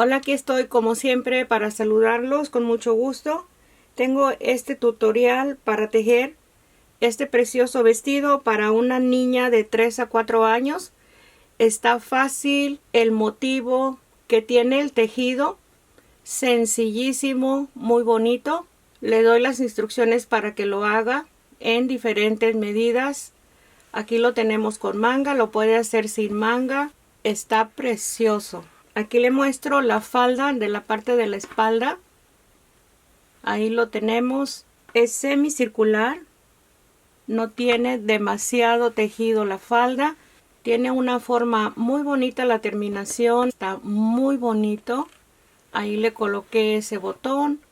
Hola, aquí estoy como siempre para saludarlos con mucho gusto. Tengo este tutorial para tejer este precioso vestido para una niña de 3 a 4 años. Está fácil el motivo que tiene el tejido, sencillísimo, muy bonito. Le doy las instrucciones para que lo haga en diferentes medidas. Aquí lo tenemos con manga, lo puede hacer sin manga. Está precioso. Aquí le muestro la falda de la parte de la espalda. Ahí lo tenemos. Es semicircular. No tiene demasiado tejido la falda. Tiene una forma muy bonita la terminación. Está muy bonito. Ahí le coloqué ese botón.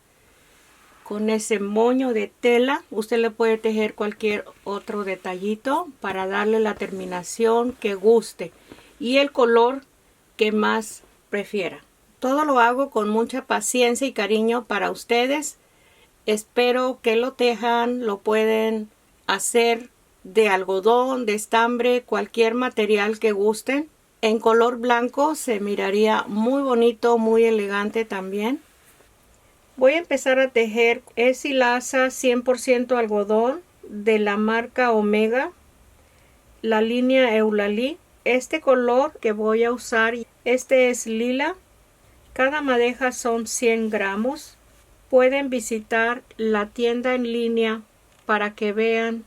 Con ese moño de tela. Usted le puede tejer cualquier otro detallito para darle la terminación que guste. Y el color que más prefiera. Todo lo hago con mucha paciencia y cariño para ustedes. Espero que lo tejan, lo pueden hacer de algodón, de estambre, cualquier material que gusten. En color blanco se miraría muy bonito, muy elegante también. Voy a empezar a tejer. Es hilaza 100% algodón de la marca Omega, la línea Eulalie. Este color que voy a usar, este es lila. Cada madeja son 100 gramos. Pueden visitar la tienda en línea para que vean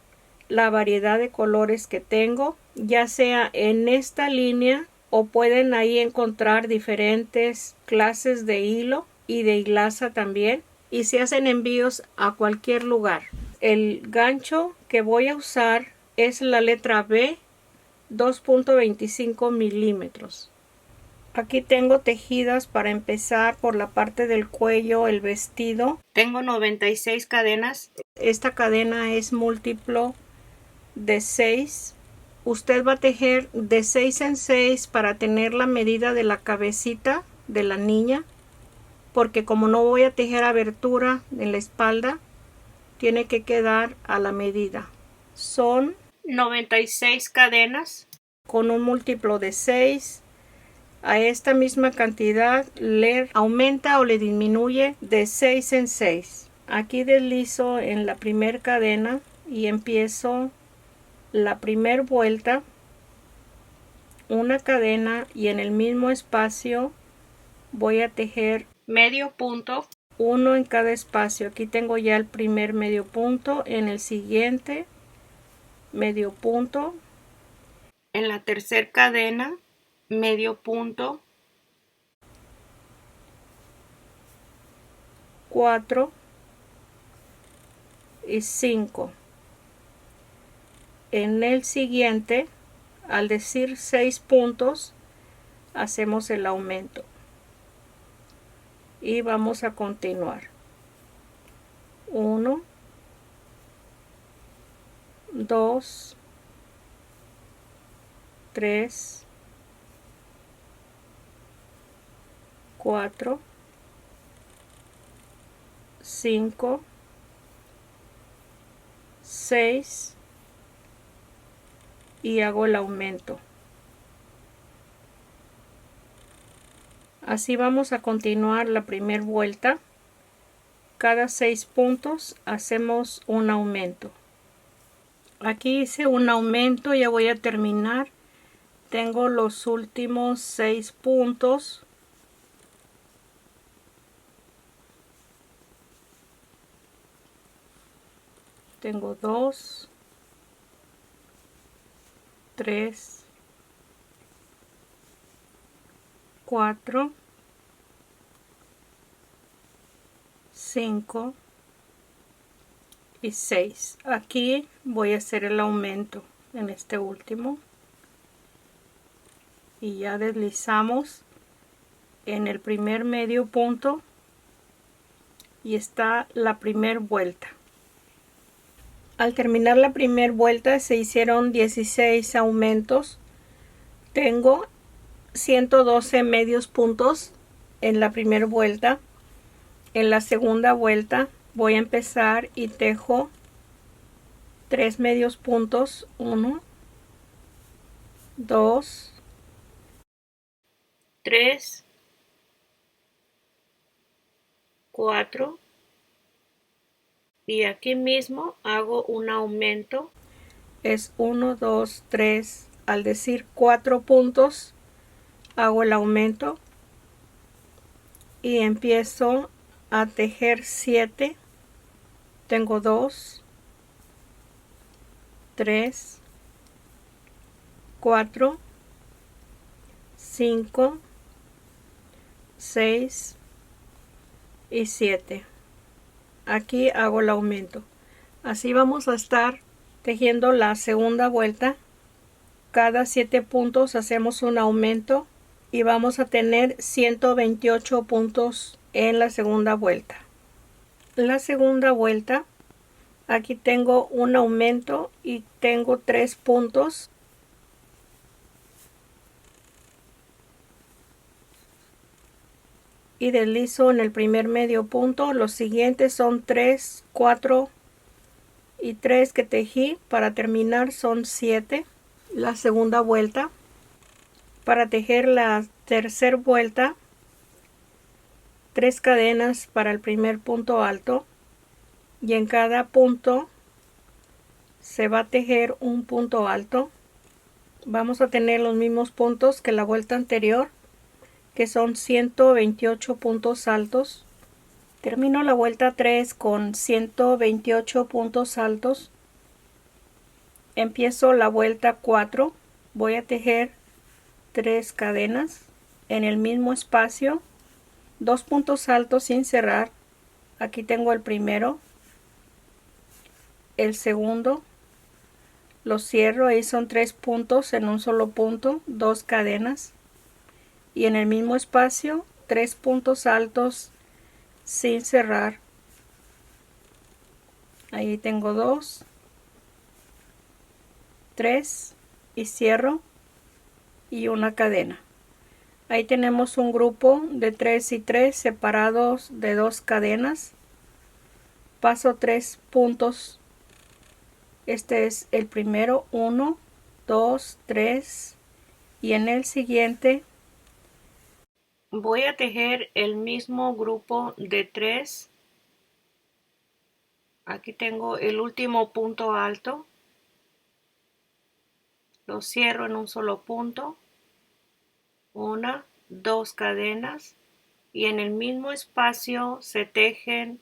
la variedad de colores que tengo, ya sea en esta línea o pueden ahí encontrar diferentes clases de hilo y de hilaza también, y se hacen envíos a cualquier lugar. El gancho que voy a usar es la letra B, 2.25 milímetros. Aquí tengo tejidas para empezar por la parte del cuello, el vestido. Tengo 96 cadenas. Esta cadena es múltiplo de 6. Usted va a tejer de 6 en 6 para tener la medida de la cabecita de la niña. Porque como no voy a tejer abertura en la espalda, tiene que quedar a la medida. Son 96 cadenas con un múltiplo de 6. A esta misma cantidad le aumenta o le disminuye de 6 en 6. Aquí deslizo en la primera cadena y empiezo la primera vuelta, una cadena, y en el mismo espacio voy a tejer medio punto, uno en cada espacio. Aquí tengo ya el primer medio punto, en el siguiente medio punto, en la tercera cadena medio punto, 4 y 5. En el siguiente, al decir 6 puntos, hacemos el aumento y vamos a continuar. 1, 2, 3, 4, 5, 6 y hago el aumento. Así vamos a continuar la primera vuelta. Cada 6 puntos hacemos un aumento. Aquí hice un aumento, ya voy a terminar. Tengo los últimos 6 puntos. Tengo 2, 3, 4, 5 y 6. Aquí voy a hacer el aumento en este último y ya deslizamos en el primer medio punto y está la primera vuelta. Al terminar la primera vuelta se hicieron 16 aumentos. Tengo 112 medios puntos en la primera vuelta. En la segunda vuelta voy a empezar y tejo 3 medios puntos, 1, 2, 3, 4 y aquí mismo hago un aumento. Es 1, 2, 3. Al decir 4 puntos, hago el aumento y empiezo a tejer 7. Tengo 2, 3, 4, 5, 6 y 7. Aquí hago el aumento. Así vamos a estar tejiendo la segunda vuelta. Cada 7 puntos hacemos un aumento y vamos a tener 128 puntos en la segunda vuelta. La segunda vuelta, aquí tengo un aumento y tengo 3 puntos. Y deslizo en el primer medio punto. Los siguientes son 3, 4 y 3 que tejí. Para terminar son 7. La segunda vuelta. Para tejer la tercera vuelta, 3 cadenas para el primer punto alto y en cada punto se va a tejer un punto alto. Vamos a tener los mismos puntos que la vuelta anterior, que son 128 puntos altos. Termino la vuelta 3 con 128 puntos altos. Empiezo la vuelta 4. Voy a tejer 3 cadenas en el mismo espacio, 2 puntos altos sin cerrar. Aquí tengo el primero, el segundo, lo cierro, ahí son 3 puntos en un solo punto, 2 cadenas y en el mismo espacio 3 puntos altos sin cerrar. Ahí tengo 2, 3 y cierro y una cadena. Ahí tenemos un grupo de 3 y 3 separados de 2 cadenas. Paso 3 puntos. Este es el primero, 1, 2, 3 y en el siguiente voy a tejer el mismo grupo de 3. Aquí tengo el último punto alto. Lo cierro en un solo punto. 1, 2 cadenas y en el mismo espacio se tejen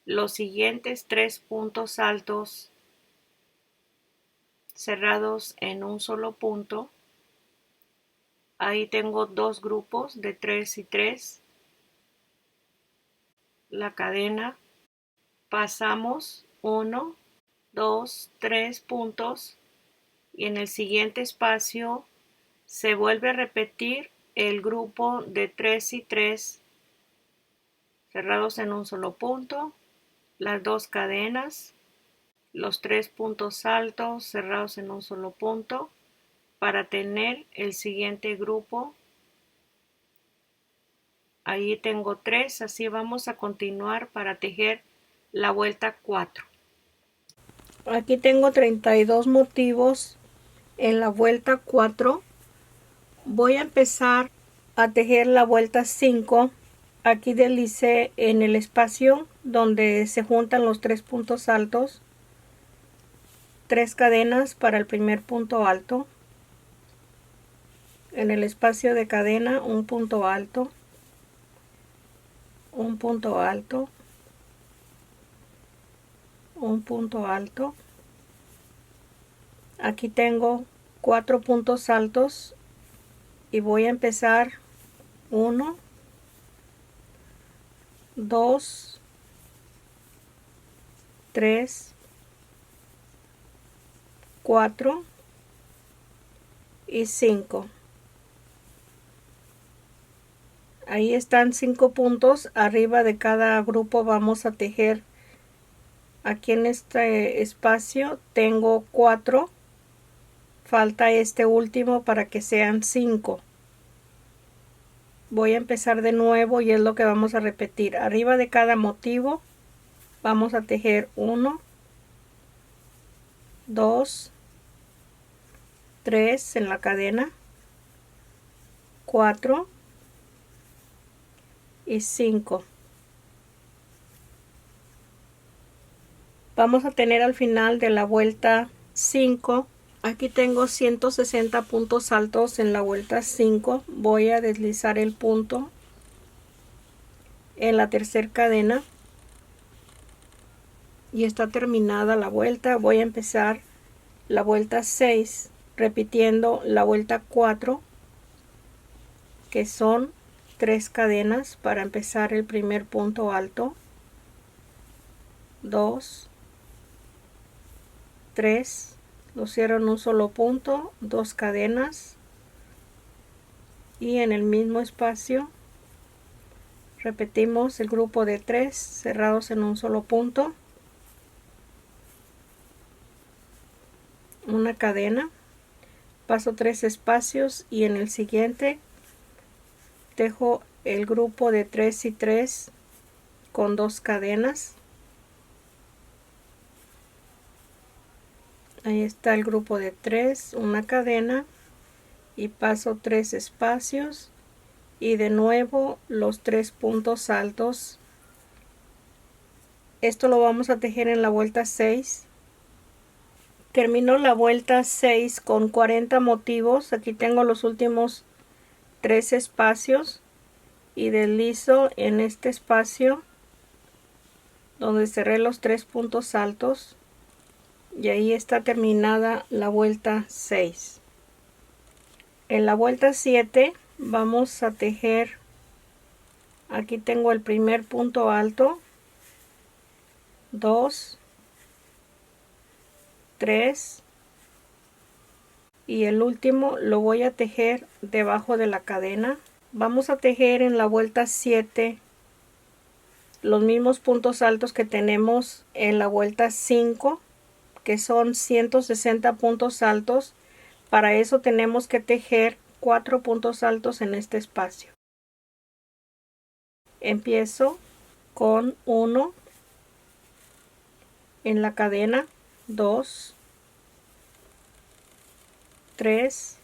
los siguientes 3 puntos altos cerrados en un solo punto. Ahí tengo 2 grupos de 3 y 3. La cadena, pasamos 1, 2, 3 puntos y en el siguiente espacio se vuelve a repetir el grupo de 3 y 3 cerrados en un solo punto, las 2 cadenas, los 3 puntos altos cerrados en un solo punto para tener el siguiente grupo. Ahí tengo 3, así vamos a continuar para tejer la vuelta 4. Aquí tengo 32 motivos en la vuelta 4. Voy a empezar a tejer la vuelta 5. Aquí deslicé en el espacio donde se juntan los 3 puntos altos, 3 cadenas para el primer punto alto. En el espacio de cadena un punto alto, un punto alto, un punto alto. Aquí tengo 4 puntos altos y voy a empezar 1, 2, 3, 4 y 5. Ahí están 5 puntos. Arriba de cada grupo vamos a tejer. Aquí en este espacio tengo 4. Falta este último para que sean 5. Voy a empezar de nuevo y es lo que vamos a repetir. Arriba de cada motivo vamos a tejer 1, 2, 3 en la cadena, 4 y 5. Vamos a tener al final de la vuelta 5. Aquí tengo 160 puntos altos en la vuelta 5. Voy a deslizar el punto en la tercera cadena y está terminada la vuelta. Voy a empezar la vuelta 6 repitiendo la vuelta 4, que son 3 cadenas para empezar el primer punto alto. 2, 3, lo cierro en un solo punto, 2 cadenas y en el mismo espacio repetimos el grupo de 3 cerrados en un solo punto, una cadena, paso 3 espacios y en el siguiente dejo el grupo de 3 y 3 con 2 cadenas. Ahí está el grupo de 3, una cadena y paso 3 espacios y de nuevo los 3 puntos altos. Esto lo vamos a tejer en la vuelta 6. Termino la vuelta 6 con 40 motivos. Aquí tengo los últimos 3 espacios y deslizo en este espacio donde cerré los 3 puntos altos y ahí está terminada la vuelta 6. En la vuelta 7 vamos a tejer, aquí tengo el primer punto alto, 2, 3 y el último lo voy a tejer debajo de la cadena. Vamos a tejer en la vuelta 7 los mismos puntos altos que tenemos en la vuelta 5, que son 160 puntos altos. Para eso tenemos que tejer 4 puntos altos en este espacio. Empiezo con 1 en la cadena, 2, 3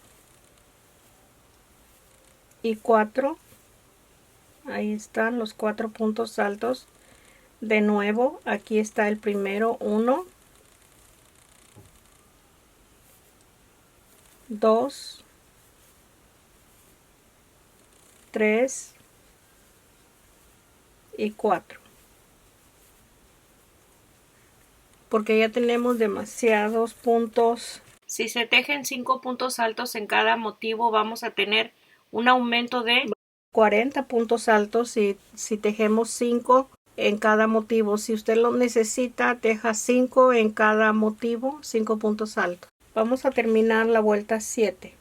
y 4. Ahí están los 4 puntos altos. De nuevo, aquí está el primero, 1, 2, 3 y 4. Porque ya tenemos demasiados puntos. Si se tejen 5 puntos altos en cada motivo, vamos a tener un aumento de 40 puntos altos si tejemos 5 en cada motivo. Si usted lo necesita, teja 5 en cada motivo, 5 puntos altos. Vamos a terminar la vuelta 7.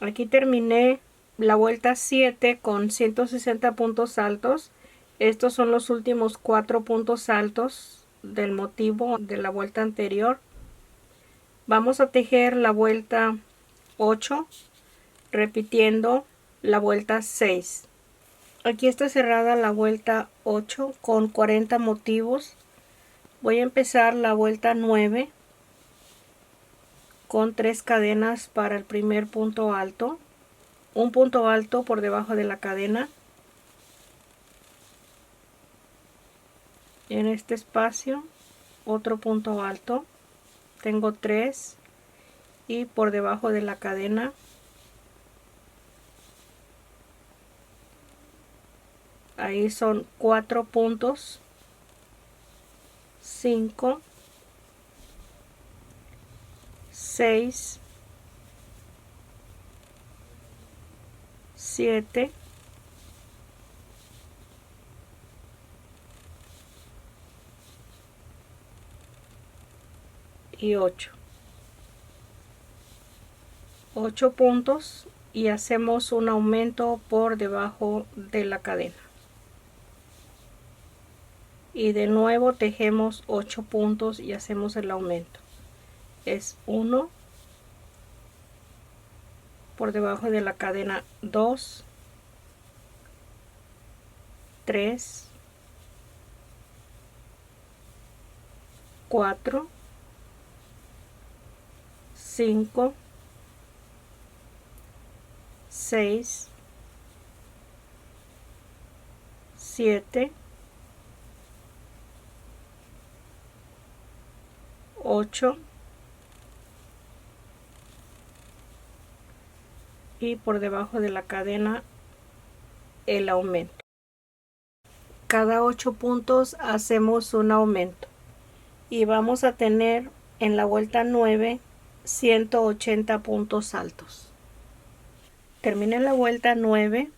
Aquí terminé la vuelta 7 con 160 puntos altos. Estos son los últimos 4 puntos altos del motivo de la vuelta anterior. Vamos a tejer la vuelta 8 repitiendo la vuelta 6. Aquí está cerrada la vuelta 8 con 40 motivos. Voy a empezar la vuelta 9 con 3 cadenas para el primer punto alto, un punto alto por debajo de la cadena. En este espacio otro punto alto, tengo 3 y por debajo de la cadena ahí son 4 puntos, 5, 6, 7, 8. 8 puntos y hacemos un aumento por debajo de la cadena. Y de nuevo tejemos 8 puntos y hacemos el aumento. Es 1 por debajo de la cadena, 2, 3, 4, 5, 6, 7, 8 y por debajo de la cadena el aumento. Cada 8 puntos hacemos un aumento y vamos a tener en la vuelta 9 180 puntos altos. Terminé la vuelta 9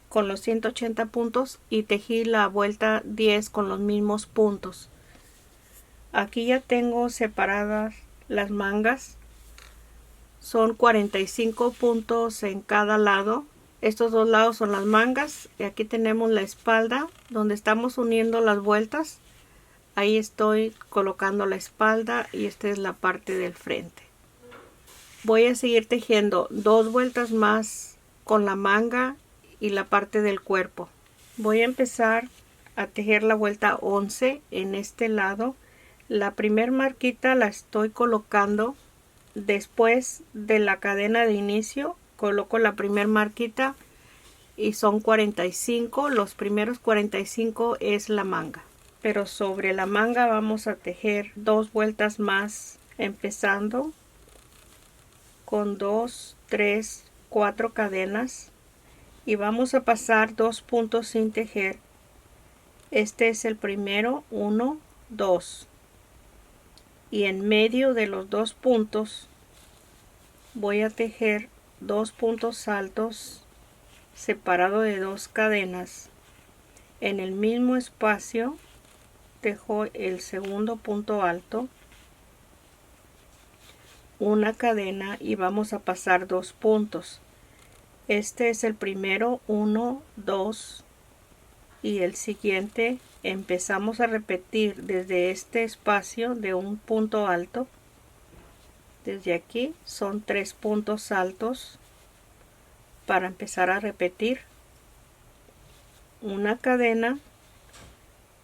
con los 180 puntos y tejí la vuelta 10 con los mismos puntos. Aquí ya tengo separadas las mangas. Son 45 puntos en cada lado. Estos dos lados son las mangas y aquí tenemos la espalda donde estamos uniendo las vueltas. Ahí estoy colocando la espalda y esta es la parte del frente. Voy a seguir tejiendo 2 vueltas más con la manga y la parte del cuerpo. Voy a empezar a tejer la vuelta 11 en este lado. La primer marquita la estoy colocando después de la cadena de inicio. Coloco la primer marquita y son 45. Los primeros 45 es la manga, pero sobre la manga vamos a tejer 2 vueltas más, empezando con 2, 3, 4 cadenas y vamos a pasar 2 puntos sin tejer. Este es el primero, 1, 2, y en medio de los 2 puntos voy a tejer 2 puntos altos separado de 2 cadenas. En el mismo espacio tejo el segundo punto alto, una cadena y vamos a pasar 2 puntos. Este es el primero, 1, 2, y el siguiente empezamos a repetir desde este espacio de un punto alto. Desde aquí son 3 puntos altos para empezar a repetir. Una cadena,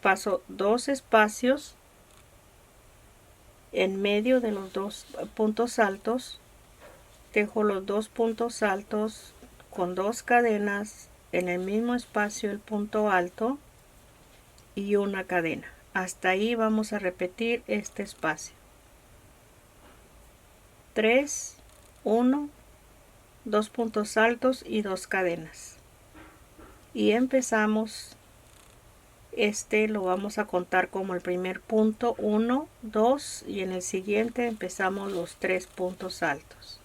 paso 2 espacios en medio de los 2 puntos altos, tejo los 2 puntos altos con 2 cadenas, en el mismo espacio el punto alto y una cadena. Hasta ahí vamos a repetir este espacio. 3, 1, 2 puntos altos y 2 cadenas. Y empezamos, este lo vamos a contar como el primer punto, 1, 2, y en el siguiente empezamos los 3 puntos altos.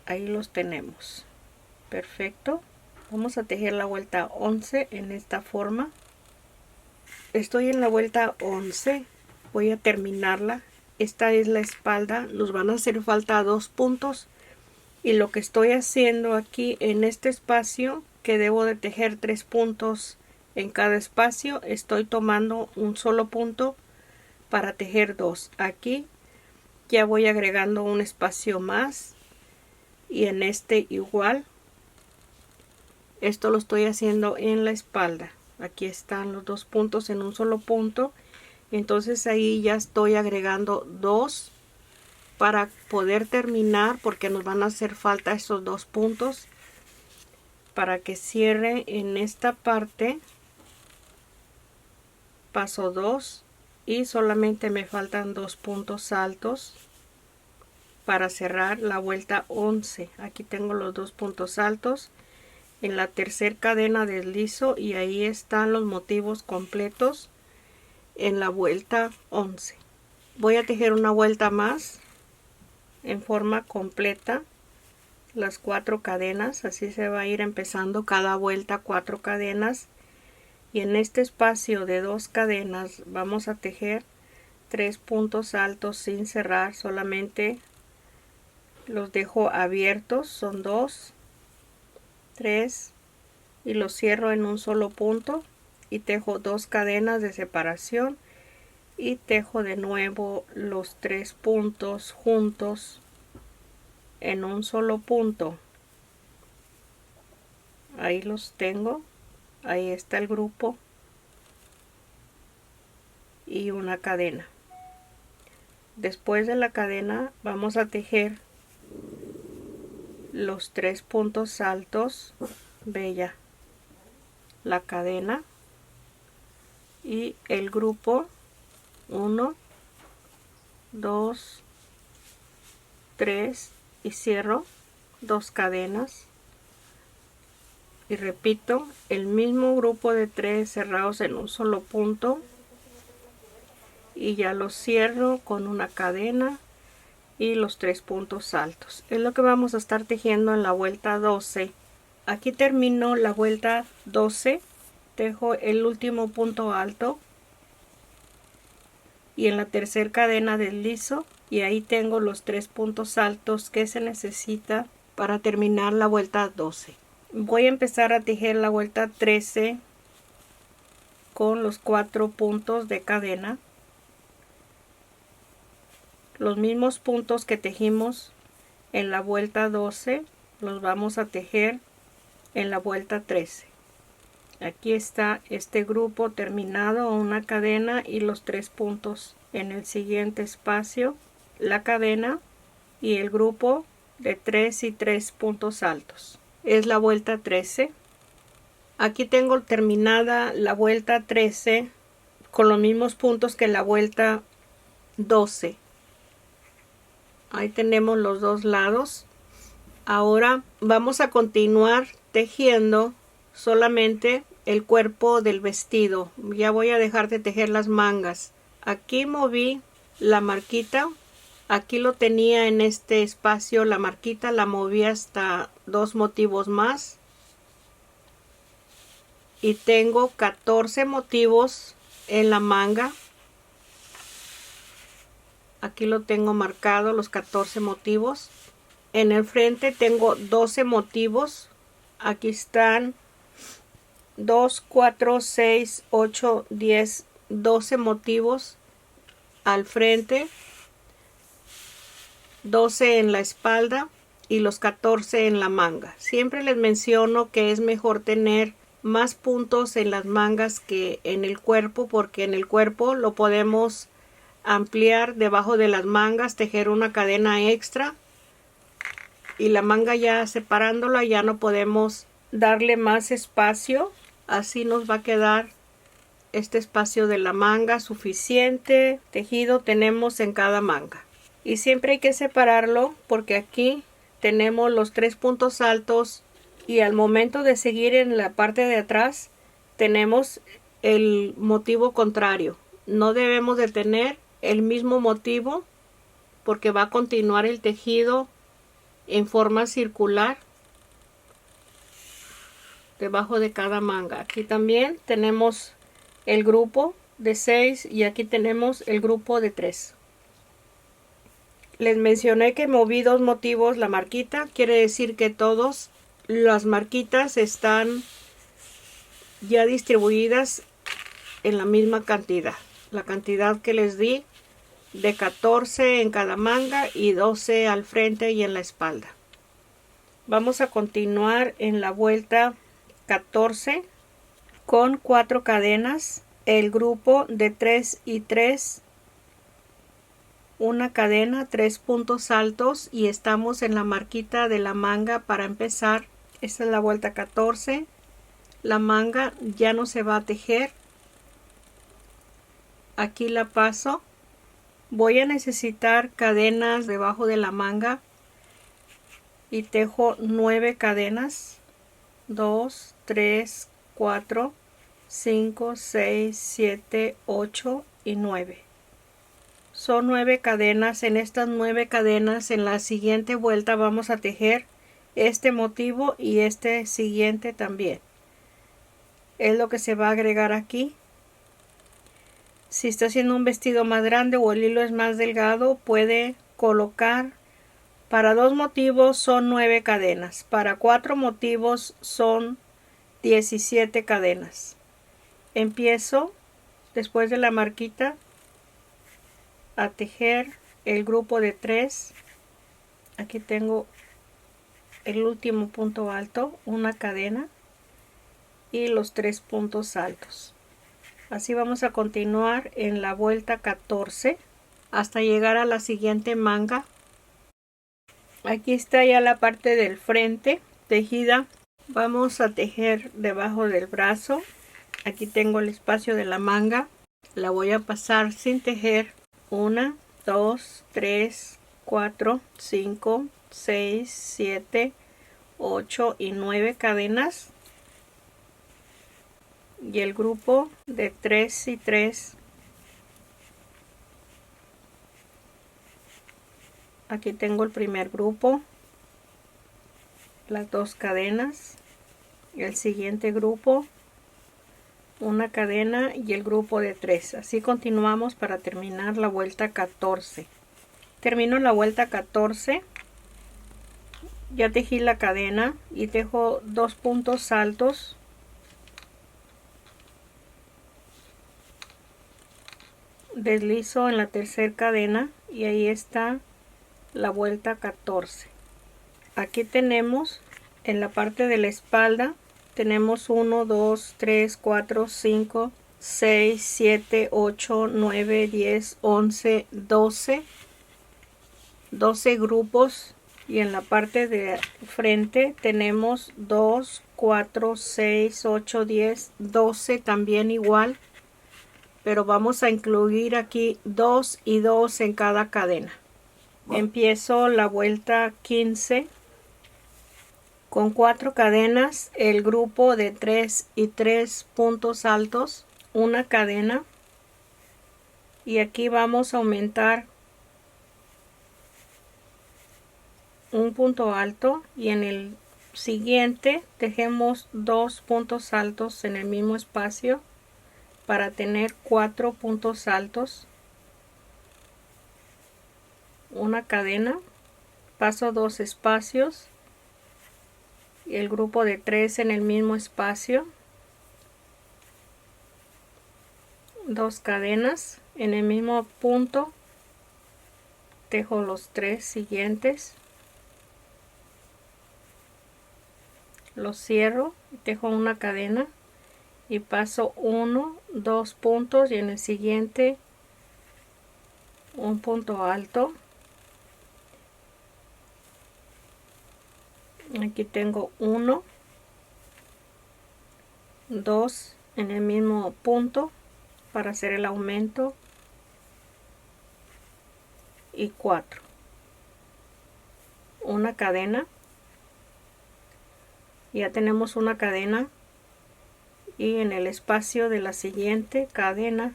Ahí los tenemos. Perfecto. Vamos a tejer la vuelta 11 en esta forma. Estoy en la vuelta 11. Voy a terminarla. Esta es la espalda. Nos van a hacer falta 2 puntos. Y lo que estoy haciendo aquí en este espacio, que debo de tejer 3 puntos en cada espacio, estoy tomando un solo punto para tejer 2. Aquí ya voy agregando un espacio más. Y en este igual. Esto lo estoy haciendo en la espalda. Aquí están los 2 puntos en un solo punto. Entonces ahí ya estoy agregando 2 para poder terminar, porque nos van a hacer falta estos 2 puntos para que cierre en esta parte. Paso 2 y solamente me faltan 2 puntos altos para cerrar la vuelta 11. Aquí tengo los 2 puntos altos. En la tercera cadena deslizo y ahí están los motivos completos en la vuelta 11. Voy a tejer una vuelta más en forma completa, las 4 cadenas. Así se va a ir empezando cada vuelta 4 cadenas, y en este espacio de 2 cadenas vamos a tejer 3 puntos altos sin cerrar, solamente los dejo abiertos. Son 2, 3 y los cierro en un solo punto y tejo 2 cadenas de separación y tejo de nuevo los 3 puntos juntos en un solo punto. Ahí los tengo. Ahí está el grupo y una cadena. Después de la cadena vamos a tejer los 3 puntos altos. Bella, la cadena y el grupo 1, 2, 3 y cierro 2 cadenas y repito el mismo grupo de 3 cerrados en un solo punto y ya los cierro con una cadena y los 3 puntos altos. Es lo que vamos a estar tejiendo en la vuelta 12. Aquí termino la vuelta 12, tejo el último punto alto y en la tercera cadena deslizo y ahí tengo los 3 puntos altos que se necesita para terminar la vuelta 12. Voy a empezar a tejer la vuelta 13 con los 4 puntos de cadena, los mismos puntos que tejimos en la vuelta 12 los vamos a tejer en la vuelta 13. Aquí está este grupo terminado, una cadena y los 3 puntos en el siguiente espacio, la cadena y el grupo de 3 y 3 puntos altos. Es la vuelta 13. Aquí tengo terminada la vuelta 13 con los mismos puntos que la vuelta 12. Ahí tenemos los dos lados. Ahora vamos a continuar tejiendo solamente el cuerpo del vestido. Ya voy a dejar de tejer las mangas. Aquí moví la marquita. Aquí lo tenía en este espacio la marquita, la moví hasta 2 motivos más. Y tengo 14 motivos en la manga. Aquí lo tengo marcado, los 14 motivos. En el frente tengo 12 motivos. Aquí están 2, 4, 6, 8, 10, 12 motivos al frente, 12 en la espalda y los 14 en la manga. Siempre les menciono que es mejor tener más puntos en las mangas que en el cuerpo, porque en el cuerpo lo podemos ampliar debajo de las mangas, tejer una cadena extra y la manga ya separándola ya no podemos darle más espacio. Así nos va a quedar este espacio de la manga suficiente tejido tenemos en cada manga. Y siempre hay que separarlo porque aquí tenemos los 3 puntos altos y al momento de seguir en la parte de atrás tenemos el motivo contrario. No debemos de tener el mismo motivo porque va a continuar el tejido en forma circular debajo de cada manga. Aquí también tenemos el grupo de 6 y aquí tenemos el grupo de 3. Les mencioné que moví 2 motivos la marquita, quiere decir que todas las marquitas están ya distribuidas en la misma cantidad. La cantidad que les di de 14 en cada manga y 12 al frente y en la espalda. Vamos a continuar en la vuelta 14 con 4 cadenas, el grupo de 3 y 3, una cadena, 3 puntos altos y estamos en la marquita de la manga para empezar. Esta es la vuelta 14. La manga ya no se va a tejer. Aquí la paso. Voy a necesitar cadenas debajo de la manga y tejo 9 cadenas. 2, 3, 4, 5, 6, 7, 8 y 9. Son 9 cadenas. En estas 9 cadenas en la siguiente vuelta vamos a tejer este motivo y este siguiente también. Es lo que se va a agregar aquí. Si está haciendo un vestido más grande o el hilo es más delgado, puede colocar. Para 2 motivos son 9 cadenas. Para 4 motivos son 17 cadenas. Empiezo después de la marquita a tejer el grupo de 3. Aquí tengo el último punto alto, una cadena y los 3 puntos altos. Así vamos a continuar en la vuelta 14 hasta llegar a la siguiente manga. Aquí está ya la parte del frente tejida. Vamos a tejer debajo del brazo. Aquí tengo el espacio de la manga. La voy a pasar sin tejer. 1, 2, 3, 4, 5, 6, 7, 8 y 9 cadenas. Y el grupo de 3 y 3. Aquí tengo el primer grupo, las 2 cadenas, el siguiente grupo, una cadena y el grupo de 3. Así continuamos para terminar la vuelta 14. Termino la vuelta 14. Ya tejí la cadena y tejo 2 puntos altos. Deslizo en la tercera cadena y ahí está la vuelta 14. Aquí tenemos en la parte de la espalda, tenemos 1, 2, 3, 4, 5, 6, 7, 8, 9, 10, 11, 12. 12 grupos, y en la parte de frente tenemos 2, 4, 6, 8, 10, 12 también igual, pero vamos a incluir aquí 2 y 2 en cada cadena. Empiezo la vuelta 15 con 4 cadenas, el grupo de 3 y 3 puntos altos, una cadena, y aquí vamos a aumentar un punto alto, y en el siguiente tejemos 2 puntos altos en el mismo espacio para tener 4 puntos altos, una cadena, paso 2 espacios y el grupo de 3 en el mismo espacio, 2 cadenas en el mismo punto, tejo los 3 siguientes, los cierro, tejo una cadena y paso 1, 2 puntos, y en el siguiente un punto alto. Aquí tengo 1, 2 en el mismo punto para hacer el aumento y 4, una cadena. Ya tenemos una cadena, y en el espacio de la siguiente cadena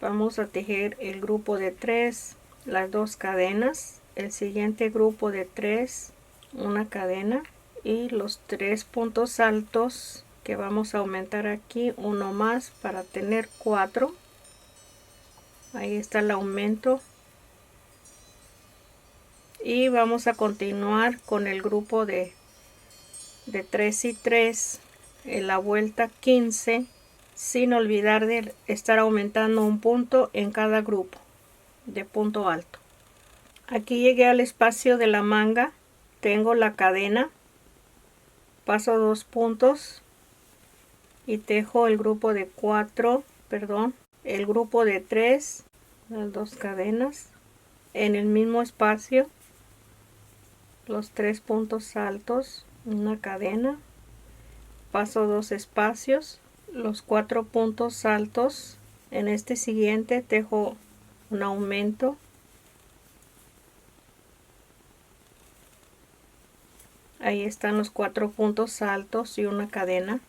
vamos a tejer el grupo de 3, las 2 cadenas, el siguiente grupo de 3, una cadena, y los 3 puntos altos que vamos a aumentar aquí, uno más para tener 4. Ahí está el aumento, y vamos a continuar con el grupo de 3 y 3 en la vuelta 15, sin olvidar de estar aumentando un punto en cada grupo de punto alto. Aquí llegué al espacio de la manga, tengo la cadena, paso 2 puntos y tejo el grupo de 4, el grupo de 3, las 2 cadenas en el mismo espacio, los 3 puntos altos, una cadena, paso 2 espacios, los 4 puntos altos. En este siguiente tejo un aumento, ahí están los 4 puntos altos y una cadena,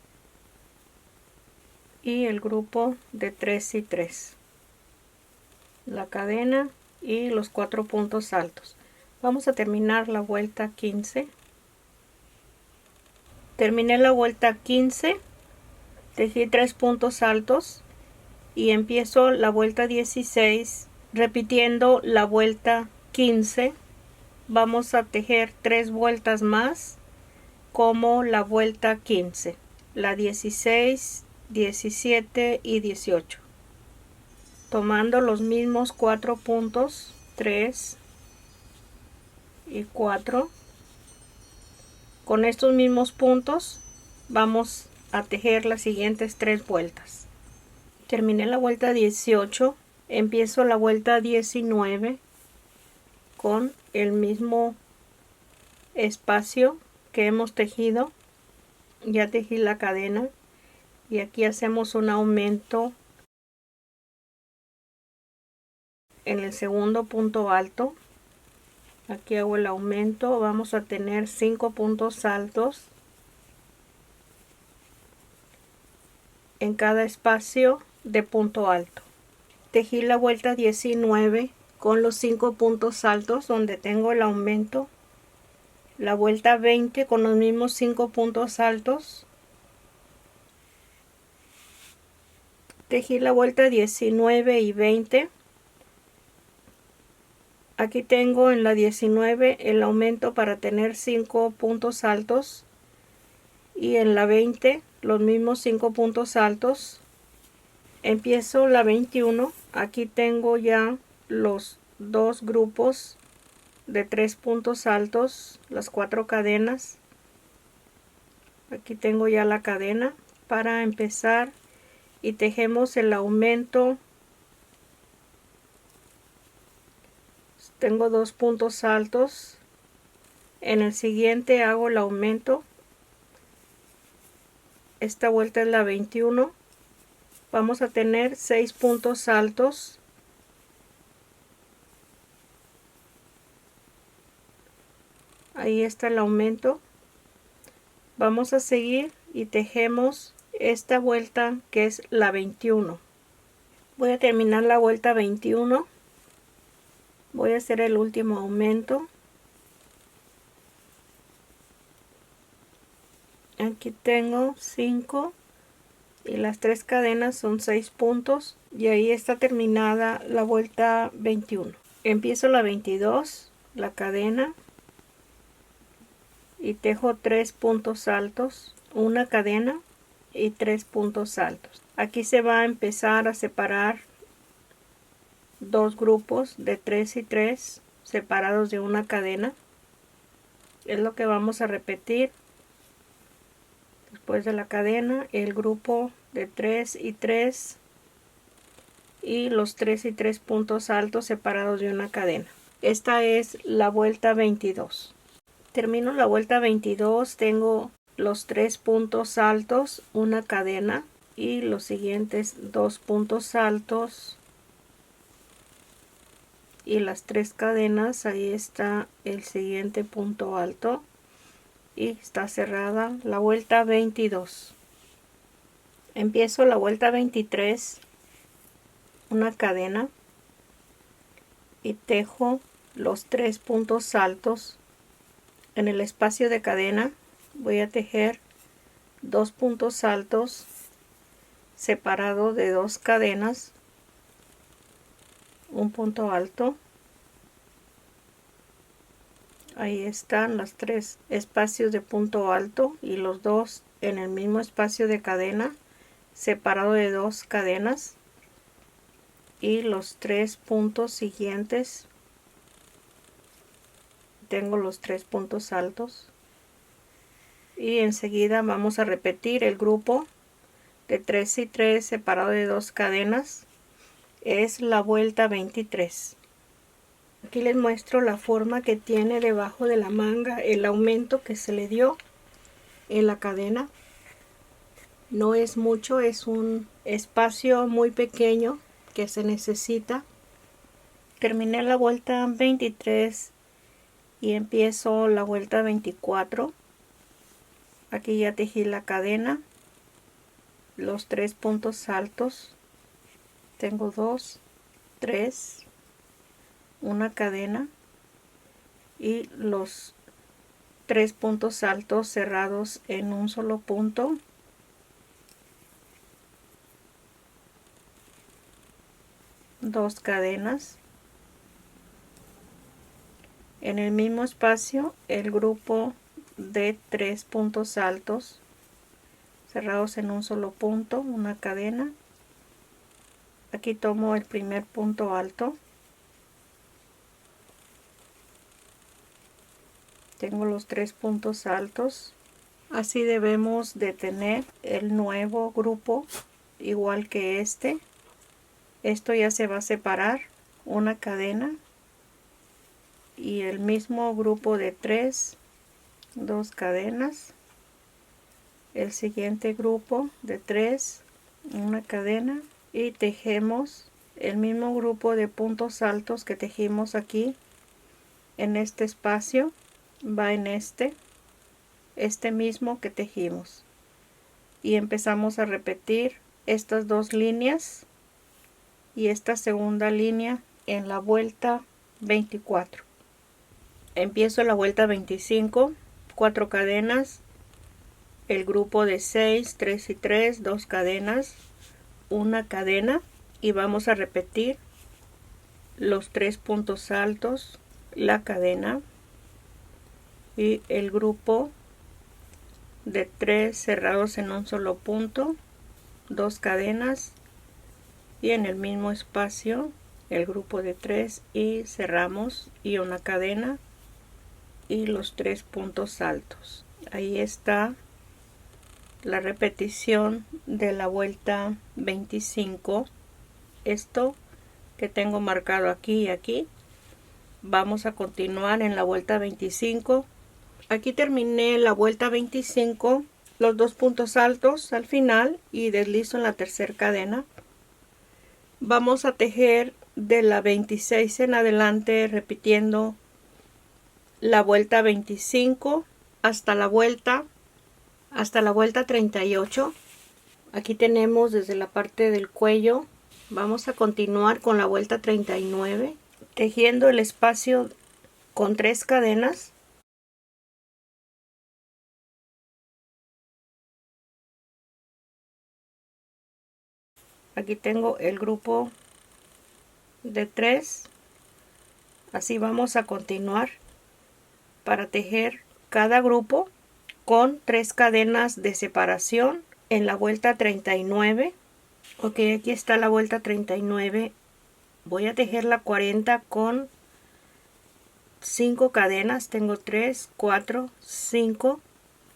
y el grupo de 3 y 3, la cadena y los 4 puntos altos. Vamos a terminar la vuelta 15. Terminé la vuelta 15, tejí 3 puntos altos y empiezo la vuelta 16 repitiendo la vuelta 15. Vamos a tejer 3 vueltas más como la vuelta 15, la 16, 17 y 18, tomando los mismos 4 puntos, 3 y 4. Con estos mismos puntos vamos a tejer las siguientes 3 vueltas. Terminé la vuelta 18, empiezo la vuelta 19 con el mismo espacio que hemos tejido, Ya tejí la cadena y aquí hacemos un aumento en el segundo punto alto. Aquí hago el aumento, vamos a tener 5 puntos altos en cada espacio de punto alto. Tejí la vuelta 19 con los 5 puntos altos donde tengo el aumento, la vuelta 20 con los mismos 5 puntos altos, tejí la vuelta 19 y 20. Aquí tengo en la 19 el aumento para tener 5 puntos altos y en la 20 los mismos 5 puntos altos. Empiezo la 21. Aquí tengo ya los dos grupos de 3 puntos altos, las 4 cadenas. Aquí tengo ya la cadena para empezar y tejemos el aumento. Tengo 2 puntos altos. En el siguiente hago el aumento. Esta vuelta es la 21. Vamos a tener 6 puntos altos. Ahí está el aumento. Vamos a seguir y tejemos esta vuelta que es la 21. Voy a terminar la vuelta 21. Voy a hacer el último aumento. Aquí tengo 5 y las 3 cadenas son 6 puntos y ahí está terminada la vuelta 21. Empiezo la 22, la cadena, y tejo 3 puntos altos, una cadena y 3 puntos altos. Aquí se va a empezar a separar dos grupos de 3 y 3 separados de una cadena. Es lo que vamos a repetir. Después de la cadena, el grupo de 3 y 3 y los 3 y 3 puntos altos separados de una cadena. Esta es la vuelta 22. Termino la vuelta 22, tengo los 3 puntos altos, una cadena y los siguientes 2 puntos altos y las 3 cadenas. Ahí está el siguiente punto alto y está cerrada la vuelta 22. Empiezo la vuelta 23, una cadena y tejo los 3 puntos altos. En el espacio de cadena voy a tejer 2 puntos altos separado de 2 cadenas, un punto alto. Ahí están los 3 espacios de punto alto y los 2 en el mismo espacio de cadena separado de 2 cadenas y los 3 puntos siguientes. Tengo los 3 puntos altos y enseguida vamos a repetir el grupo de 3 y 3 separado de 2 cadenas. Es la vuelta 23. Aquí les muestro la forma que tiene debajo de la manga, el aumento que se le dio en la cadena. No es mucho, es un espacio muy pequeño que se necesita. Terminé la vuelta 23 y empiezo la vuelta 24. Aquí ya tejí la cadena, los 3 puntos altos. Tengo 2, 3, una cadena y los 3 puntos altos cerrados en un solo punto. Dos cadenas. En el mismo espacio el grupo de 3 puntos altos cerrados en un solo punto, una cadena. Aquí tomo el primer punto alto. Tengo los 3 puntos altos. Así debemos de tener el nuevo grupo igual que este. Esto ya se va a separar, una cadena y el mismo grupo de 3, 2 cadenas. el siguiente grupo de 3, una cadena, y tejemos el mismo grupo de puntos altos que tejimos aquí en este espacio. Va en este mismo que tejimos, y empezamos a repetir estas dos líneas y esta segunda línea en la vuelta 24. Empiezo la vuelta 25, 4 cadenas, el grupo de 6, 3 y 3, 2 cadenas, una cadena, y vamos a repetir los 3 puntos altos, la cadena y el grupo de 3 cerrados en un solo punto, 2 cadenas, y en el mismo espacio el grupo de 3 y cerramos, y una cadena y los 3 puntos altos. Ahí está la repetición de la vuelta 25. Esto que tengo marcado aquí y aquí, vamos a continuar en la vuelta 25. Aquí terminé la vuelta 25, los 2 puntos altos al final, y deslizo en la tercera cadena. Vamos a tejer de la 26 en adelante, repitiendo la vuelta 25 hasta la vuelta 38. Aquí tenemos desde la parte del cuello. Vamos a continuar con la vuelta 39, tejiendo el espacio con 3 cadenas. Aquí tengo el grupo de 3. Así vamos a continuar para tejer cada grupo con 3 cadenas de separación en la vuelta 39. Ok, aquí está la vuelta 39. Voy a tejer la 40 con 5 cadenas. Tengo 3, 4, 5.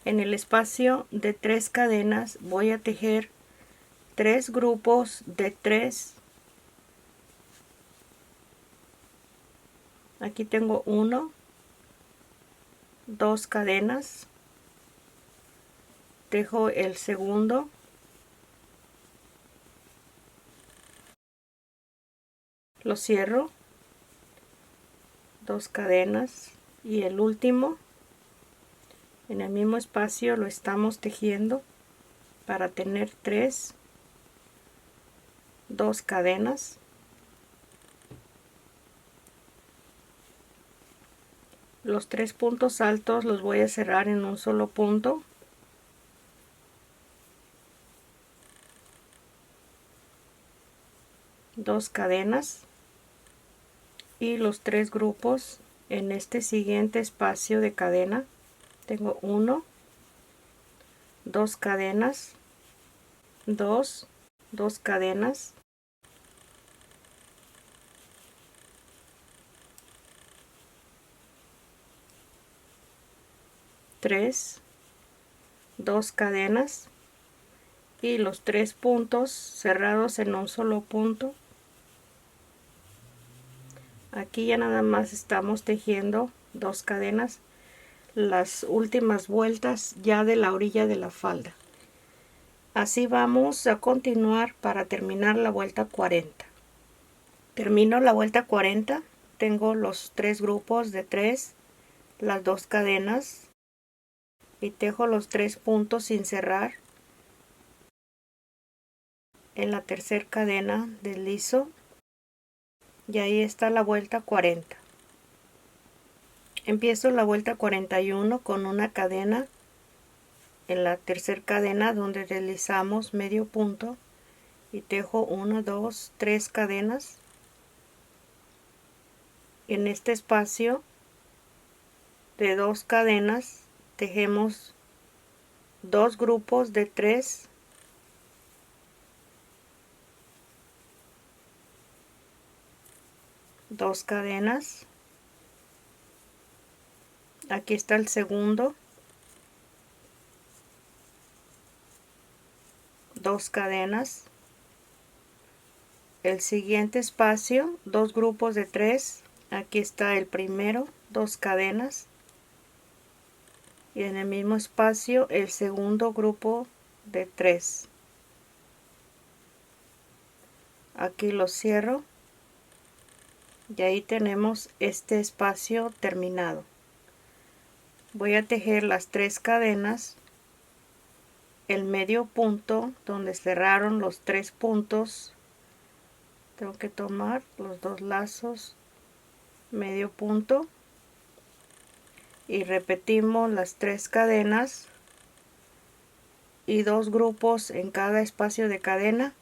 En el espacio de 3 cadenas voy a tejer 3 grupos de 3. Aquí tengo 1, 2 cadenas, tejo el segundo, lo cierro, 2 cadenas, y el último en el mismo espacio lo estamos tejiendo para tener 3, 2 cadenas, los 3 puntos altos los voy a cerrar en un solo punto, dos cadenas, y los 3 grupos en este siguiente espacio de cadena. Tengo 1, 2 cadenas, 2 cadenas, tres, 2 cadenas, y los 3 puntos cerrados en un solo punto. Aquí ya nada más estamos tejiendo 2 cadenas, las últimas vueltas ya de la orilla de la falda. Así vamos a continuar para terminar la vuelta 40. Termino la vuelta 40, tengo los 3 grupos de 3, las 2 cadenas, y tejo los 3 puntos sin cerrar. En la tercera cadena deslizo, y ahí está la vuelta 40. Empiezo la vuelta 41 con una cadena en la tercera cadena donde deslizamos medio punto, y tejo 1, 2, 3 cadenas. En este espacio de 2 cadenas tejemos 2 grupos de 3, dos cadenas. Aquí está el segundo, 2 cadenas. El siguiente espacio, 2 grupos de 3. Aquí está el primero, 2 cadenas. y en el mismo espacio el segundo grupo de 3. Aquí lo cierro y ahí tenemos este espacio terminado. Voy a tejer las 3 cadenas, el medio punto donde cerraron los 3 puntos. Tengo que tomar los 2 lazos, medio punto, y repetimos las 3 cadenas y 2 grupos en cada espacio de cadena.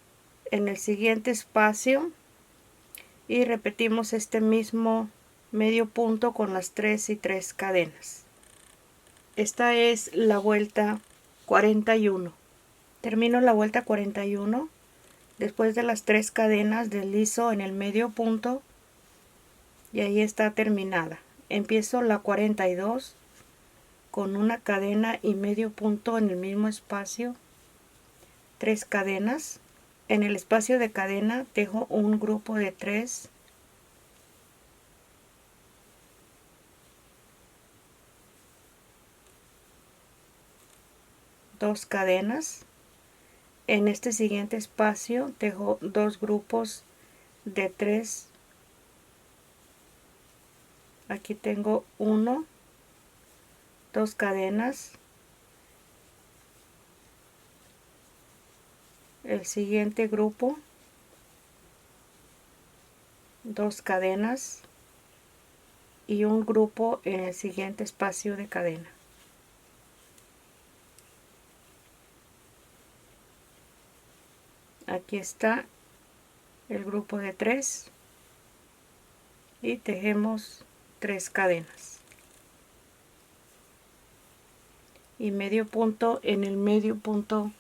En el siguiente espacio y repetimos este mismo medio punto con las 3 y 3 cadenas. Esta es la vuelta 41. Termino la vuelta 41. Después de las 3 cadenas deslizo en el medio punto y ahí está terminada. Empiezo la 42 con una cadena y medio punto en el mismo espacio, 3 cadenas. En el espacio de cadena tejo un grupo de 3, dos cadenas. En este siguiente espacio tejo 2 grupos de 3. Aquí tengo 1, 2 cadenas. El siguiente grupo, 2 cadenas y un grupo en el siguiente espacio de cadena. Aquí está el grupo de 3 y tejemos 3 cadenas y medio punto en el medio punto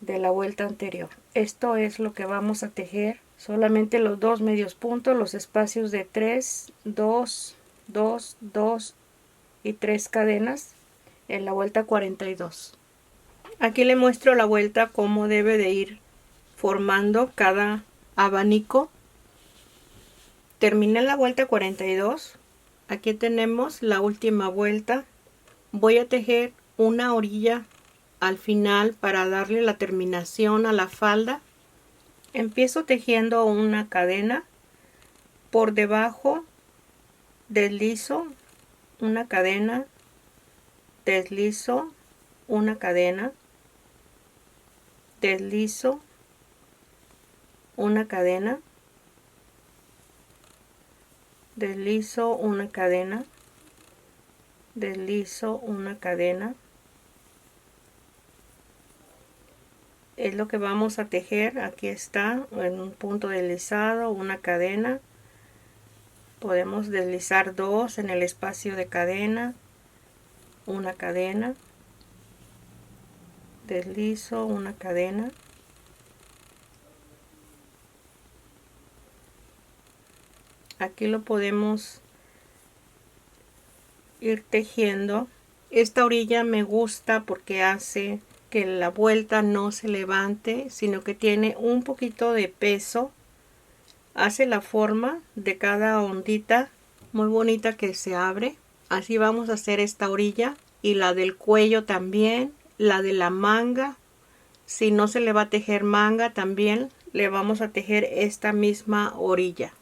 de la vuelta anterior. Esto es lo que vamos a tejer, solamente los 2 medios puntos, los espacios de 3, 2, 2, 2 y 3 cadenas en la vuelta 42. Aquí le muestro la vuelta cómo debe de ir formando cada abanico. Terminé la vuelta 42. Aquí tenemos la última vuelta. Voy a tejer una orilla al final para darle la terminación a la falda. Empiezo tejiendo una cadena, por debajo deslizo una cadena, deslizo una cadena, deslizo una cadena, deslizo una cadena, deslizo una cadena. Es lo que vamos a tejer. Aquí está en un punto deslizado, una cadena. Podemos deslizar 2 en el espacio de cadena, una cadena, deslizo una cadena, aquí lo podemos ir tejiendo. Esta orilla me gusta porque hace que la vuelta no se levante, sino que tiene un poquito de peso. Hace la forma de cada ondita muy bonita que se abre. Así vamos a hacer esta orilla y la del cuello también, la de la manga. Si no se le va a tejer manga, también le vamos a tejer esta misma orilla.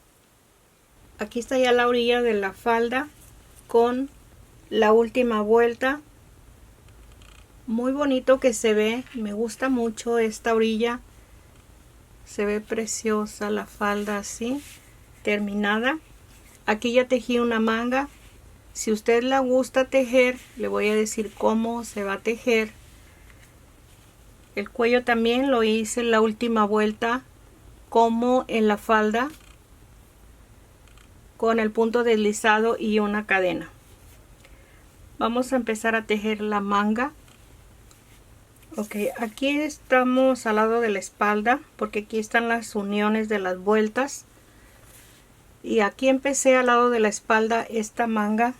Aquí está ya la orilla de la falda con la última vuelta. Muy bonito que se ve, me gusta mucho esta orilla. Se ve preciosa la falda así, terminada. Aquí ya tejí una manga. Si usted la gusta tejer, le voy a decir cómo se va a tejer. El cuello también lo hice en la última vuelta, como en la falda, con el punto deslizado y una cadena. Vamos a empezar a tejer la manga. Ok, aquí estamos al lado de la espalda, porque aquí están las uniones de las vueltas. Y aquí empecé al lado de la espalda esta manga.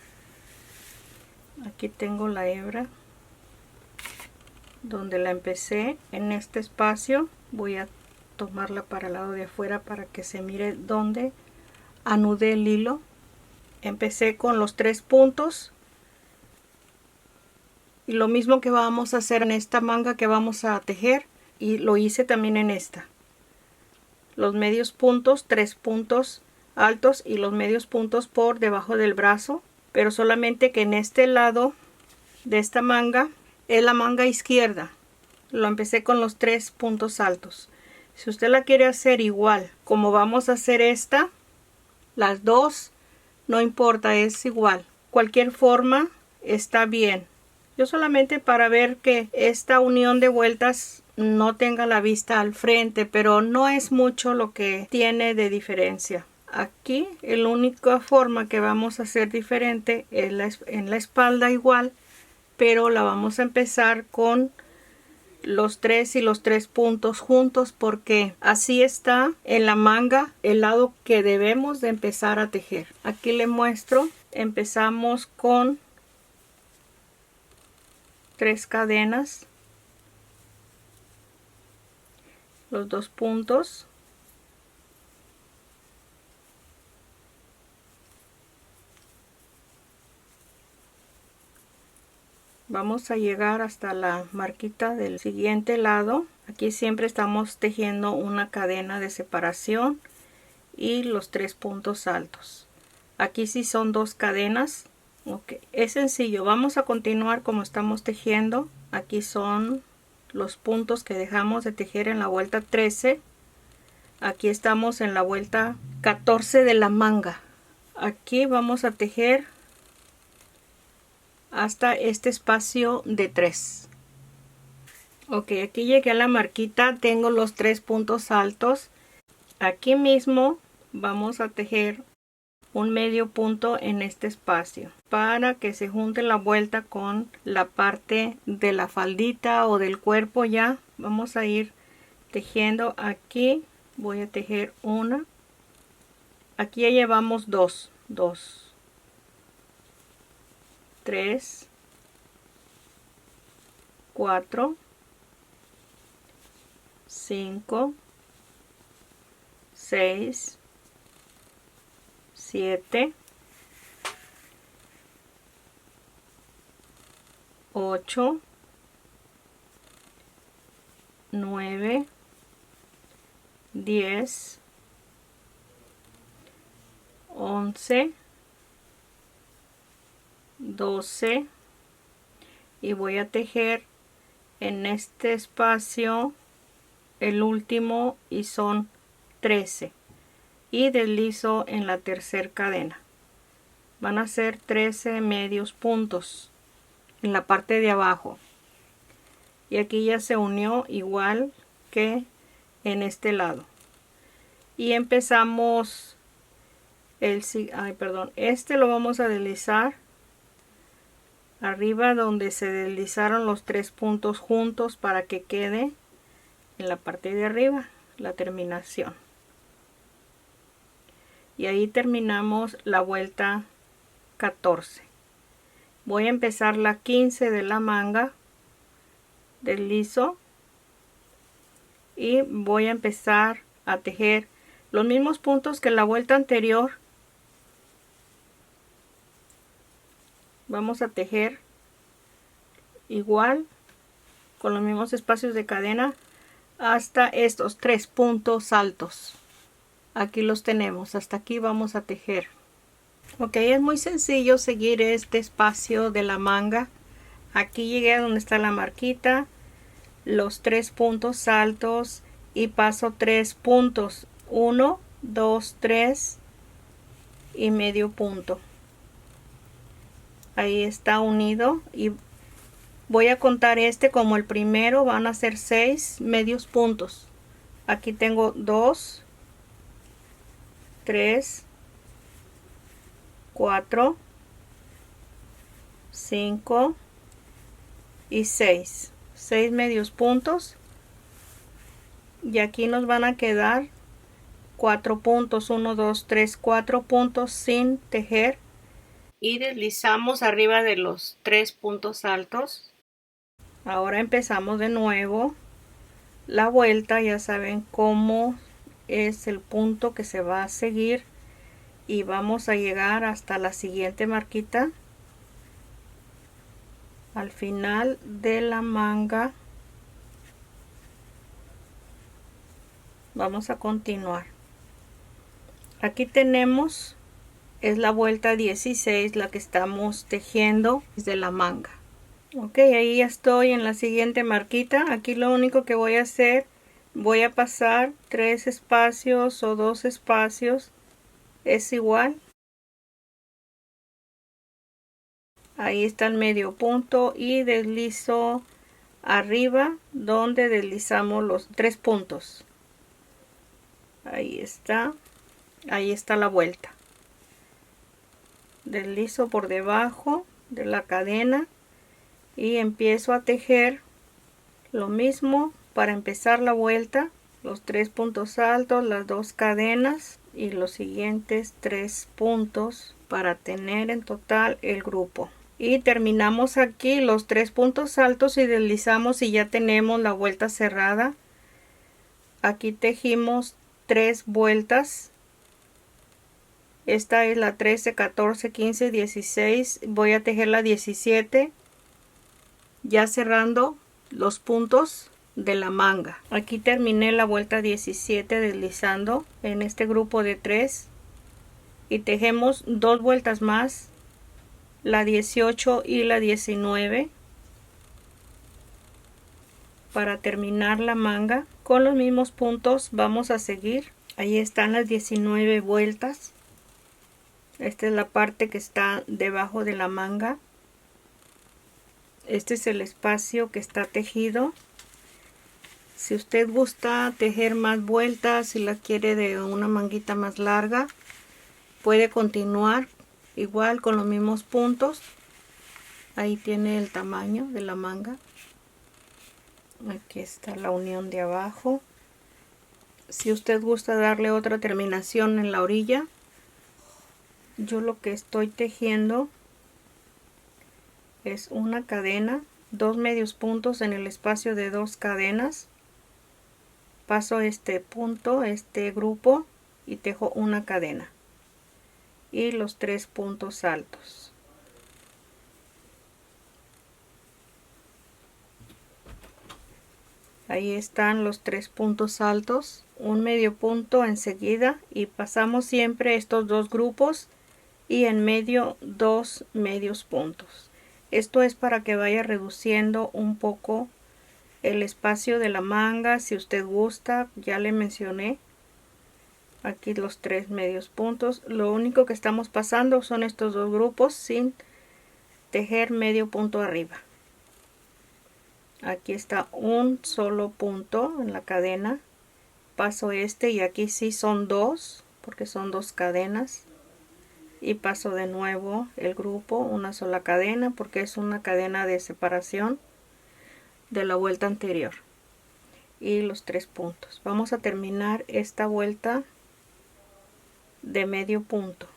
Aquí tengo la hebra donde la empecé en este espacio. Voy a tomarla para el lado de afuera para que se mire dónde anudé el hilo. Empecé con los 3 puntos Y lo mismo que vamos a hacer en esta manga que vamos a tejer, y lo hice también en esta. Los medios puntos, 3 puntos altos y los medios puntos por debajo del brazo, pero solamente que en este lado de esta manga es la manga izquierda. Lo empecé con los 3 puntos altos. Si usted la quiere hacer igual como vamos a hacer esta, las dos, no importa, es igual. Cualquier forma está bien. Yo solamente para ver que esta unión de vueltas no tenga la vista al frente, pero no es mucho lo que tiene de diferencia. Aquí la única forma que vamos a hacer diferente es en la espalda igual, pero la vamos a empezar con los 3 y los 3 puntos juntos, porque así está en la manga el lado que debemos de empezar a tejer. Aquí le muestro. Empezamos con 3 cadenas, los 2 puntos, vamos a llegar hasta la marquita del siguiente lado. Aquí siempre estamos tejiendo una cadena de separación y los 3 puntos altos. Aquí sí son 2 cadenas. Ok, es sencillo. Vamos a continuar como estamos tejiendo. Aquí son los puntos que dejamos de tejer en la vuelta 13. Aquí estamos en la vuelta 14 de la manga. Aquí vamos a tejer hasta este espacio de 3. Ok, aquí llegué a la marquita, tengo los 3 puntos altos. Aquí mismo vamos a tejer un medio punto en este espacio para que se junte la vuelta con la parte de la faldita o del cuerpo. Ya vamos a ir tejiendo. Aquí voy a tejer una, aquí ya llevamos 2, 3, 4, 5, 6, 7, 8, 9, 10, 11, 12 y voy a tejer en este espacio el último y son 13 y deslizo en la tercera cadena. Van a ser 13 medios puntos en la parte de abajo y aquí ya se unió igual que en este lado y empezamos este lo vamos a deslizar arriba donde se deslizaron los 3 puntos juntos para que quede en la parte de arriba la terminación, y ahí terminamos la vuelta 14. Voy a empezar la 15 de la manga, deslizo y voy a empezar a tejer los mismos puntos que la vuelta anterior. Vamos a tejer igual con los mismos espacios de cadena hasta estos 3 puntos altos. Aquí los tenemos, hasta aquí vamos a tejer. Ok, es muy sencillo seguir este espacio de la manga. Aquí llegué a donde está la marquita, los 3 puntos altos y paso 3 puntos, 1, 2, 3 y medio punto. Ahí está unido y voy a contar este como el primero. Van a ser 6 medios puntos. Aquí tengo 2, 3, 4, 5 y 6 medios puntos, y aquí nos van a quedar 4 puntos, 1, 2, 3, 4 puntos sin tejer, y deslizamos arriba de los 3 puntos altos. Ahora empezamos de nuevo la vuelta. Ya saben cómo es el punto que se va a seguir y vamos a llegar hasta la siguiente marquita. al final de la manga. Vamos a continuar. Aquí tenemos, es la vuelta 16 la que estamos tejiendo desde la manga. Ok, ahí ya estoy en la siguiente marquita. Aquí lo único que voy a hacer, voy a pasar 3 espacios o 2 espacios, es igual. Ahí está el medio punto y deslizo arriba donde deslizamos los 3 puntos. Ahí está la vuelta. Deslizo por debajo de la cadena y empiezo a tejer lo mismo para empezar la vuelta, los 3 puntos altos, las 2 cadenas y los siguientes 3 puntos para tener en total el grupo. Y terminamos aquí los 3 puntos altos y deslizamos y ya tenemos la vuelta cerrada. Aquí tejimos 3 vueltas. Esta es la 13, 14, 15, 16. Voy a tejer la 17, ya cerrando los puntos de la manga. Aquí terminé la vuelta 17 deslizando en este grupo de 3 y tejemos 2 vueltas más, la 18 y la 19, para terminar la manga. Con los mismos puntos vamos a seguir. Ahí están las 19 vueltas. Esta es la parte que está debajo de la manga. Este es el espacio que está tejido. Si usted gusta tejer más vueltas, si la quiere de una manguita más larga, puede continuar igual con los mismos puntos. Ahí tiene el tamaño de la manga. Aquí está la unión de abajo. Si usted gusta darle otra terminación en la orilla, yo lo que estoy tejiendo es una cadena, 2 medios puntos en el espacio de 2 cadenas. Paso este punto, este grupo, y tejo una cadena y los 3 puntos altos. Ahí están los 3 puntos altos, un medio punto enseguida, y pasamos siempre estos 2 grupos y en medio 2 medios puntos. Esto es para que vaya reduciendo un poco el espacio de la manga. Si usted gusta, ya le mencioné aquí los 3 medios puntos. Lo único que estamos pasando son estos 2 grupos sin tejer medio punto arriba. Aquí está un solo punto en la cadena, paso este y aquí sí son 2 porque son 2 cadenas, y paso de nuevo el grupo, una sola cadena porque es una cadena de separación de la vuelta anterior, y los 3 puntos. Vamos a terminar esta vuelta de medio punto.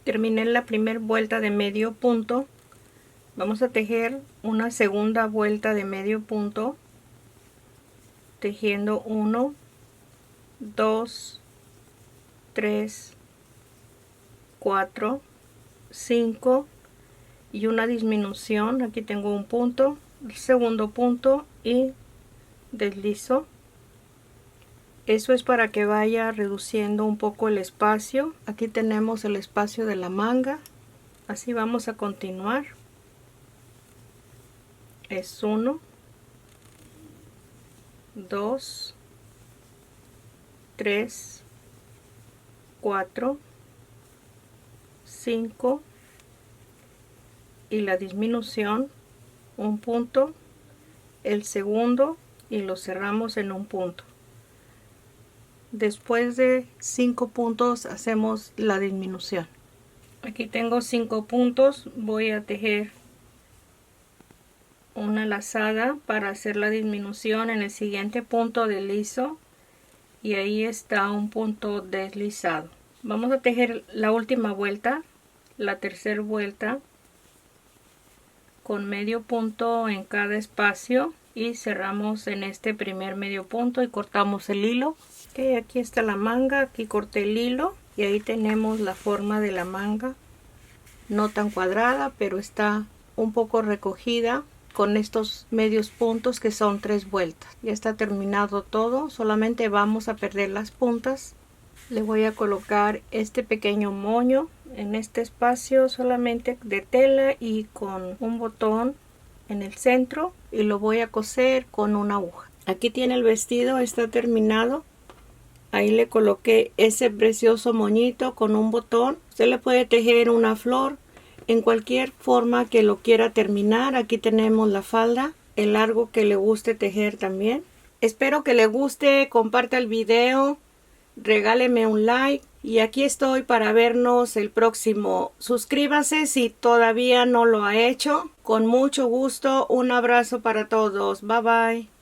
Terminé la primera vuelta de medio punto. Vamos a tejer una segunda vuelta de medio punto tejiendo 1, 2, 3, 4, 5 y una disminución. Aquí tengo un punto, el segundo punto, y deslizo. Eso es para que vaya reduciendo un poco el espacio. Aquí tenemos el espacio de la manga. Así vamos a continuar. Es 1, 2, 3, 4, 5 y la disminución, un punto, el segundo, y lo cerramos en un punto. Después de 5 puntos hacemos la disminución. Aquí tengo 5 puntos. Voy a tejer una lazada para hacer la disminución. En el siguiente punto deslizo y ahí está un punto deslizado. Vamos a tejer la última vuelta, la tercera vuelta, con medio punto en cada espacio, y cerramos en este primer medio punto y cortamos el hilo. Okay, aquí está la manga, aquí corté el hilo y ahí tenemos la forma de la manga, no tan cuadrada, pero está un poco recogida con estos medios puntos que son 3 vueltas. Ya está terminado todo, solamente vamos a perder las puntas. Le voy a colocar este pequeño moño en este espacio solamente de tela y con un botón en el centro, y lo voy a coser con una aguja. Aquí tiene el vestido, está terminado. Ahí le coloqué ese precioso moñito con un botón. Usted le puede tejer una flor en cualquier forma que lo quiera terminar. Aquí tenemos la falda, el largo que le guste tejer también. Espero que le guste, comparta el video, regáleme un like y aquí estoy para vernos el próximo. Suscríbase si todavía no lo ha hecho. Con mucho gusto, un abrazo para todos. Bye bye.